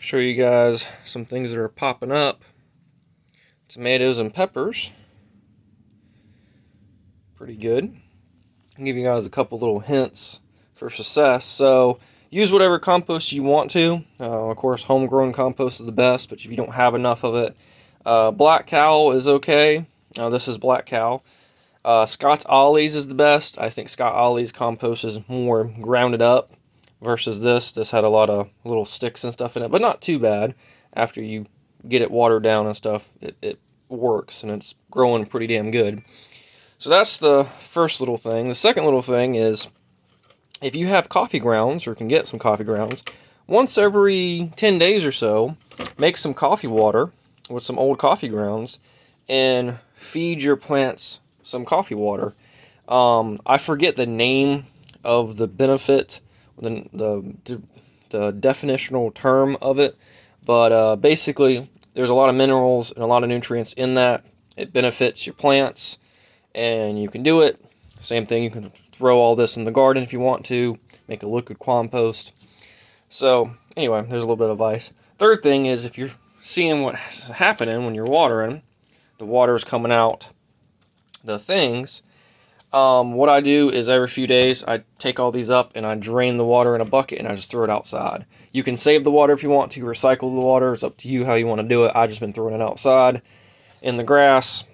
show you guys some things that are popping up. Tomatoes and peppers. Pretty good. I'll give you guys a couple little hints for success. So use whatever compost you want to. Of course, homegrown compost is the best, but if you don't have enough of it, Black Cow is okay. This is Black Cow. Scott Ollie's is the best. I think Scott Ollie's compost is more grounded up versus this. This had a lot of little sticks and stuff in it, but not too bad. After you get it watered down and stuff, it works, and it's growing pretty damn good. So that's the first little thing. The second little thing is, if you have coffee grounds, or can get some coffee grounds, once every 10 days or so, make some coffee water with some old coffee grounds and feed your plants some coffee water. I forget the name of the benefit, the definitional term of it, but basically there's a lot of minerals and a lot of nutrients in that. It benefits your plants, and you can do it. Same thing, you can throw all this in the garden if you want to, make a liquid compost. So anyway, there's a little bit of advice. Third thing is, if you're seeing what's happening when you're watering, the water is coming out the things, what I do is every few days I take all these up and I drain the water in a bucket and I just throw it outside. You can save the water if you want to, recycle the water. It's up to you how you want to do it. I've just been throwing it outside in the grass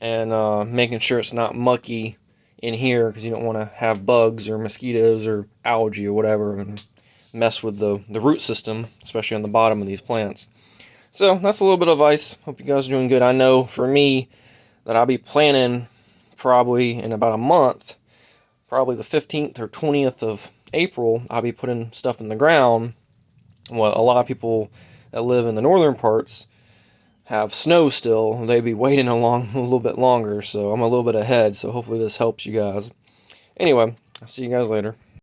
and making sure it's not mucky in here, because you don't want to have bugs or mosquitoes or algae or whatever and mess with the root system, especially on the bottom of these plants. So that's a little bit of advice. Hope you guys are doing good. I know for me that I'll be planting probably in about a month, probably the 15th or 20th of April, I'll be putting stuff in the ground. Well, a lot of people that live in the northern parts have snow still. They'd be waiting a little bit longer, so I'm a little bit ahead, so hopefully this helps you guys. Anyway, I'll see you guys later.